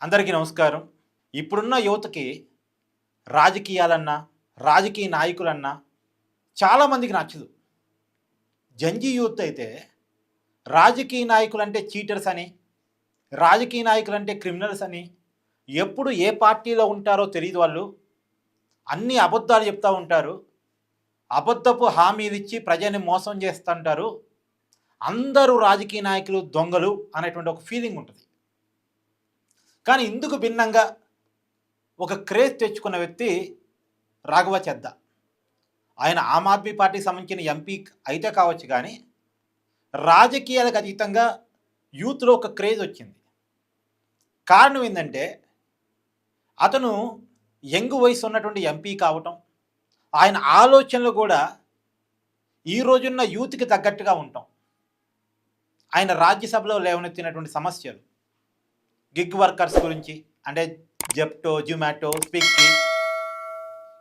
అందరికీ నమస్కారం. ఇప్పుడున్న యువతకి రాజకీయాలన్నా, రాజకీయ నాయకులన్నా చాలామందికి నచ్చదు. జంజీ యూత్ అయితే రాజకీయ నాయకులంటే చీటర్స్ అని, రాజకీయ నాయకులంటే క్రిమినల్స్ అని, ఎప్పుడు ఏ పార్టీలో ఉంటారో తెలీదు వాళ్ళు. అన్ని అబద్ధాలు చెప్తా ఉంటారు. అబద్ధపు హామీలిచ్చి ప్రజల్ని మోసం చేస్తుంటారు. అందరూ రాజకీయ నాయకులు దొంగలు అనేటువంటి ఒక ఫీలింగ్ ఉంటుంది. కానీ ఇందుకు భిన్నంగా ఒక క్రేజ్ తెచ్చుకున్న వ్యక్తి రాఘవ చెద్దా. ఆయన ఆమ్ ఆద్మీ పార్టీకి సంబంధించిన ఎంపీ అయితే కావచ్చు, కానీ రాజకీయాలకు అతీతంగా యూత్లో ఒక క్రేజ్ వచ్చింది. కారణం ఏంటంటే అతను యంగ్ వయసు ఉన్నటువంటి ఎంపీ కావటం, ఆయన ఆలోచనలు కూడా ఈ రోజున్న యూత్కి తగ్గట్టుగా ఉంటాం. ఆయన రాజ్యసభలో లేవనెత్తినటువంటి సమస్యలు, గిగ్ వర్కర్స్ గురించి, అంటే జెప్టో, జొమాటో, స్విగ్గీ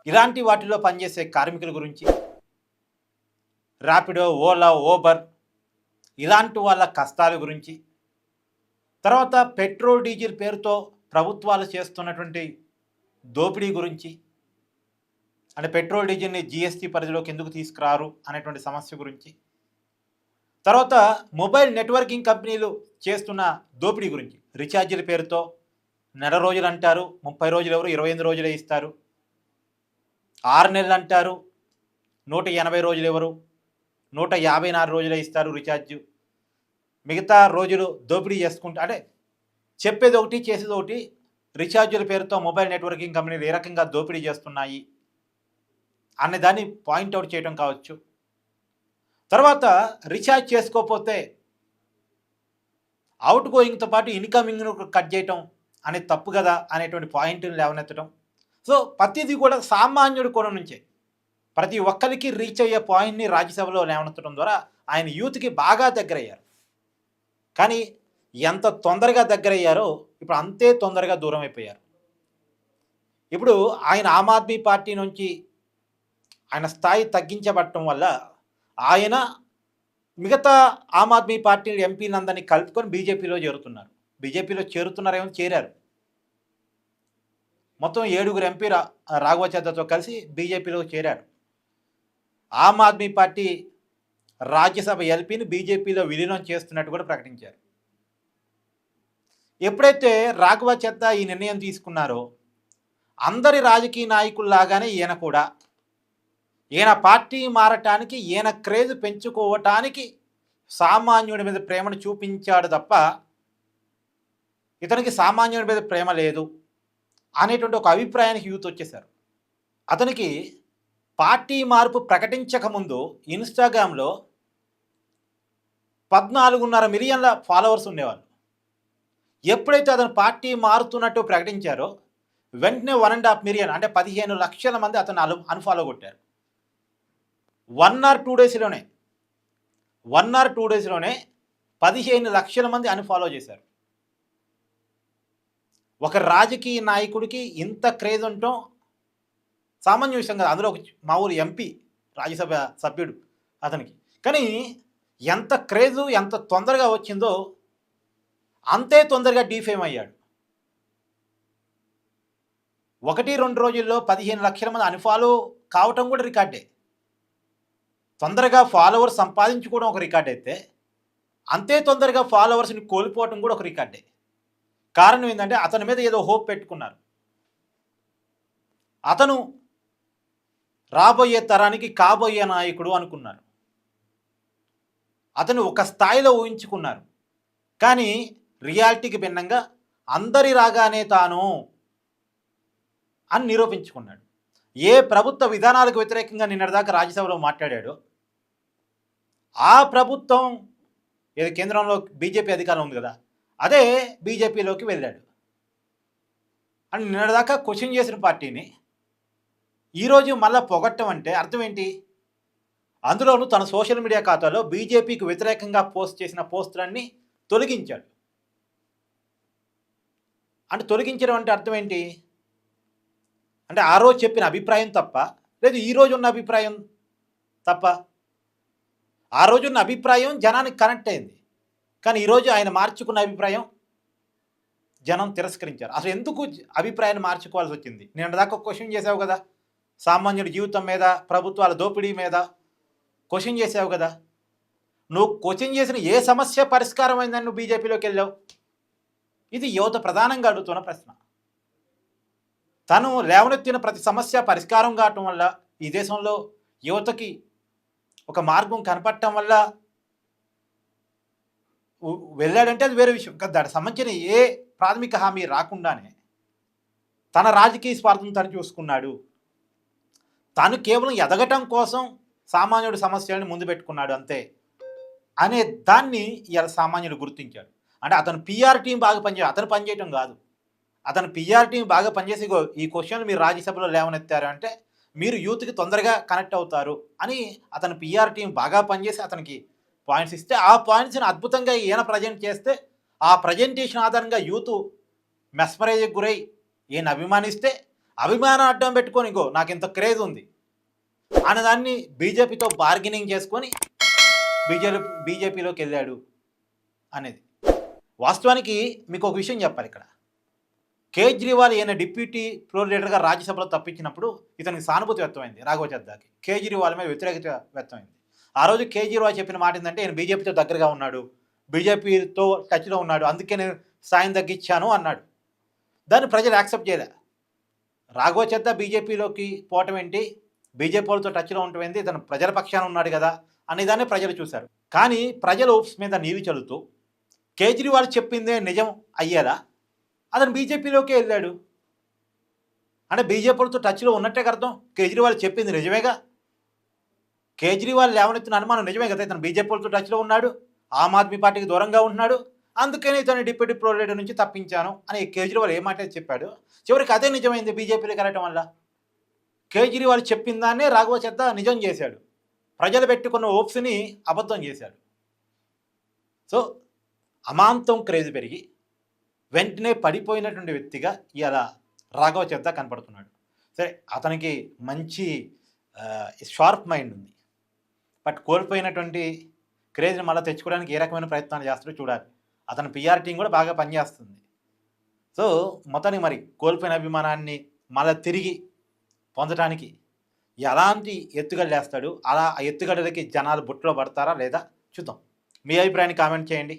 ఇలాంటి వాటిలో పనిచేసే కార్మికుల గురించి, ర్యాపిడో, ఓలా, ఓబర్ ఇలాంటి వాళ్ళ కష్టాల గురించి, తర్వాత పెట్రోల్ డీజిల్ పేరుతో ప్రభుత్వాలు చేస్తున్నటువంటి దోపిడీ గురించి, అంటే పెట్రోల్ డీజిల్ని జిఎస్టీ పరిధిలోకి ఎందుకు తీసుకురారు అనేటువంటి సమస్య గురించి, తర్వాత మొబైల్ నెట్వర్కింగ్ కంపెనీలు చేస్తున్న దోపిడీ గురించి, రీఛార్జీల పేరుతో నెల రోజులు అంటారు, 30 రోజులు ఎవరు 28 రోజులే ఇస్తారు, 6 నెలలు అంటారు, 180 రోజులు ఎవరు 154 రోజులే ఇస్తారు రీఛార్జ్. మిగతా రోజులు దోపిడీ చేసుకుంటూ, అంటే చెప్పేది ఒకటి చేసేది ఒకటి. రీఛార్జీల పేరుతో మొబైల్ నెట్వర్కింగ్ కంపెనీలు ఏ రకంగా దోపిడీ చేస్తున్నాయి అనే దాన్ని పాయింట్అవుట్ చేయడం కావచ్చు. తర్వాత రీఛార్జ్ చేసుకోకపోతే అవుట్ గోయింగ్తో పాటు ఇన్కమింగ్ను కట్ చేయటం అనేది తప్పు కదా అనేటువంటి పాయింట్ని లేవనెత్తడం. సో ప్రతిదీ కూడా సామాన్యుడి కోణం నుంచే ప్రతి ఒక్కరికి రీచ్ అయ్యే పాయింట్ని రాజ్యసభలో లేవనెత్తడం ద్వారా ఆయన యూత్కి బాగా దగ్గరయ్యారు. కానీ ఎంత తొందరగా దగ్గరయ్యారో ఇప్పుడు అంతే తొందరగా దూరం అయిపోయారు. ఇప్పుడు ఆయన ఆమ్ ఆద్మీ పార్టీ నుంచి ఆయన స్థాయి తగ్గించబడటం వల్ల ఆయన మిగతా ఆమ్ ఆద్మీ పార్టీ ఎంపీలందరినీ కలుపుకొని బీజేపీలో చేరుతున్నారు. బీజేపీలో చేరుతున్నారేమో, చేరారు. మొత్తం 7 ఎంపీ రాఘవ చెద్దాతో కలిసి బీజేపీలో చేరారు. ఆమ్ ఆద్మీ పార్టీ రాజ్యసభ ఎల్పీని బీజేపీలో విలీనం చేస్తున్నట్టు కూడా ప్రకటించారు. ఎప్పుడైతే రాఘవ చెద్దా ఈ నిర్ణయం తీసుకున్నారో, అందరి రాజకీయ నాయకుల్లాగానే ఈయన కూడా, ఈయన పార్టీ మారటానికి, ఈయన క్రేజ్ పెంచుకోవటానికి సామాన్యుడి మీద ప్రేమను చూపించాడు తప్ప ఇతనికి సామాన్యుడి మీద ప్రేమ లేదు అనేటువంటి ఒక అభిప్రాయానికి యూత్ వచ్చేశారు. అతనికి పార్టీ మార్పు ప్రకటించకముందు ఇన్స్టాగ్రామ్లో 14.5 మిలియన్ల ఫాలోవర్స్ ఉండేవాళ్ళు. ఎప్పుడైతే అతను పార్టీ మారుతున్నట్టు ప్రకటించారో వెంటనే 1.5 మిలియన్, అంటే 15 లక్షల మంది అతను అన్ఫాలో కొట్టారు. 1 or 2 డేస్లోనే 15 లక్షల మంది అన్ఫాలో చేశారు. ఒక రాజకీయ నాయకుడికి ఇంత క్రేజ్ ఉండటం సామాన్య విషయం కాదు. అందులో ఒక మామూలు ఎంపీ, రాజ్యసభ సభ్యుడు అతనికి. కానీ ఎంత క్రేజు ఎంత తొందరగా వచ్చిందో అంతే తొందరగా డీఫేమ్ అయ్యాడు. 1-2 రోజుల్లో 15 లక్షల మంది అన్ఫాలో కావటం కూడా రికార్డే. తొందరగా ఫాలోవర్స్ సంపాదించుకోవడం ఒక రికార్డ్ అయితే, అంతే తొందరగా ఫాలోవర్స్ని కోల్పోవడం కూడా ఒక రికార్డే. కారణం ఏంటంటే అతని మీద ఏదో హోప్ పెట్టుకున్నారు. అతను రాబోయే తరానికి కాబోయే నాయకుడు అనుకున్నారు. అతను ఒక స్థాయిలో ఊహించుకున్నారు. కానీ రియాలిటీకి భిన్నంగా అందరి రాగానే తాను అని నిరూపించుకున్నాడు. ఏ ప్రభుత్వ విధానాలకు వ్యతిరేకంగా నిన్నటిదాకా రాజ్యసభలో మాట్లాడాడో, ఆ ప్రభుత్వం ఏది కేంద్రంలో బీజేపీ అధికారం ఉంది కదా, అదే బీజేపీలోకి వెళ్ళాడు. అని నిన్నటిదాకా క్వశ్చన్ చేసిన పార్టీని ఈరోజు మళ్ళీ పొగట్టం అంటే అర్థం ఏంటి? అందులోనూ తన సోషల్ మీడియా ఖాతాలో బీజేపీకి వ్యతిరేకంగా పోస్ట్ చేసిన పోస్టులన్నీ తొలగించాడు. అంటే తొలగించడం అంటే అర్థం ఏంటి? అంటే ఆ రోజు చెప్పిన అభిప్రాయం తప్ప, లేదు ఈరోజు ఉన్న అభిప్రాయం తప్ప? ఆ రోజున్న అభిప్రాయం జనానికి కనెక్ట్ అయింది. కానీ ఈరోజు ఆయన మార్చుకున్న అభిప్రాయం జనం తిరస్కరించారు. అసలు ఎందుకు అభిప్రాయాన్ని మార్చుకోవాల్సి వచ్చింది? నేను దాకా క్వశ్చన్ చేసావు కదా, సామాన్యుడి జీవితం మీద, ప్రభుత్వాల దోపిడీ మీద క్వశ్చన్ చేసావు కదా. నువ్వు క్వశ్చన్ చేసిన ఏ సమస్య పరిష్కారం అయిందని నువ్వు బీజేపీలోకి వెళ్ళావు? ఇది యువత ప్రధానంగా అడుగుతున్న ప్రశ్న. తను లేవనెత్తిన ప్రతి సమస్య పరిష్కారం కావటం వల్ల ఈ దేశంలో యువతకి ఒక మార్గం కనపడటం వల్ల వెళ్ళాడంటే అది వేరే విషయం. దానికి సంబంధించిన ఏ ప్రాథమిక హామీ రాకుండానే తన రాజకీయ స్వార్థం తను చూసుకున్నాడు. తాను కేవలం ఎదగటం కోసం సామాన్యుడి సమస్యలను ముందు పెట్టుకున్నాడు అంతే అనే దాన్ని ఇవాళ సామాన్యుడు గుర్తించాడు. అంటే అతను పిఆర్ టీం బాగా అతను పనిచేయటం కాదు, అతను పిఆర్ టీం బాగా పనిచేసి ఈ క్వశ్చన్లు మీరు రాజ్యసభలో లేవనెత్తారు అంటే మీరు యూత్కి తొందరగా కనెక్ట్ అవుతారు అని అతను పిఆర్ టీం బాగా పనిచేసి అతనికి పాయింట్స్ ఇస్తే, ఆ పాయింట్స్ని అద్భుతంగా ఈయన ప్రజెంట్ చేస్తే ఆ ప్రజెంటేషన్ ఆధారంగా యూత్ మెస్మరైజ్కి గురై ఈయన అభిమానిస్తే అభిమానం అడ్డం పెట్టుకొని నాకు ఇంత క్రేజ్ ఉంది అన్నదాన్ని బీజేపీతో బార్గెనింగ్ చేసుకొని బీజేపీలోకి వెళ్ళాడు అనేది. వాస్తవానికి మీకు ఒక విషయం చెప్పాలి ఇక్కడ. కేజ్రీవాల్ ఈయన డిప్యూటీ ఫ్లోర్ లీడర్గా రాజ్యసభలో తప్పించినప్పుడు ఇతనికి సానుభూతి వ్యక్తమైంది రాఘవ చద్దాకి. కేజ్రీవాల్ మీద వ్యతిరేకత వ్యక్తమైంది. ఆ రోజు కేజ్రీవాల్ చెప్పిన మాట ఏంటంటే ఈయన బీజేపీతో దగ్గరగా ఉన్నాడు, బీజేపీతో టచ్లో ఉన్నాడు, అందుకే నేను సాయం తగ్గించాను అన్నాడు. దాన్ని ప్రజలు యాక్సెప్ట్ చేయలే. రాఘవ చద్దా బీజేపీలోకి పోవటం ఏంటి, బీజేపీ వాళ్ళతో టచ్లో ఉండటం ఏంటి, ఇతను ప్రజల పక్షాన ఉన్నాడు కదా అనేదాన్ని ప్రజలు చూశారు. కానీ ప్రజల ఓప్స్ మీద నీరు చల్లుతూ కేజ్రీవాల్ చెప్పిందే నిజం అయ్యేలా అతను బీజేపీలోకి వెళ్ళాడు. అంటే బీజేపీలతో టచ్లో ఉన్నట్టే అర్థం. కేజ్రీవాల్ చెప్పింది నిజమేగా, కేజ్రీవాల్ లేవనెత్తిన అనుమానం నిజమే కదా, ఇతను బీజేపీలతో టచ్లో ఉన్నాడు, ఆమ్ ఆద్మీ పార్టీకి దూరంగా ఉన్నాడు, అందుకని ఇతను డిప్యూటీ ఫ్లోర్ లీడర్ నుంచి తప్పించాను అని కేజ్రీవాల్ ఏ మాట చెప్పాడు. చివరికి అదే నిజమైంది బీజేపీలోకి వెళ్ళటం వల్ల. కేజ్రీవాల్ చెప్పిన దాన్నే రాఘవ చద్దా నిజం చేశాడు, ప్రజలు పెట్టుకున్న ఓప్స్ని అబద్ధం చేశాడు. సో అమాంతం క్రేజ్ పెరిగి వెంటనే పడిపోయినటువంటి వ్యక్తిగా ఇవాళ రాఘవ చద్దా కనపడుతున్నాడు. సరే, అతనికి మంచి షార్ప్ మైండ్ ఉంది, బట్ కోల్పోయినటువంటి క్రేజ్ని మళ్ళీ తెచ్చుకోవడానికి ఏ రకమైన ప్రయత్నాలు చేస్తారో చూడాలి. అతని పిఆర్ టీం కూడా బాగా పనిచేస్తుంది. సో మొత్తానికి మరి కోల్పోయిన అభిమానాన్ని మళ్ళీ తిరిగి పొందడానికి ఎలాంటి ఎత్తుగడలు వేస్తాడు, అలా ఆ ఎత్తుగడలకి జనాలు బుట్టలో పడతారా లేదా చూద్దాం. మీ అభిప్రాయాన్ని కామెంట్ చేయండి.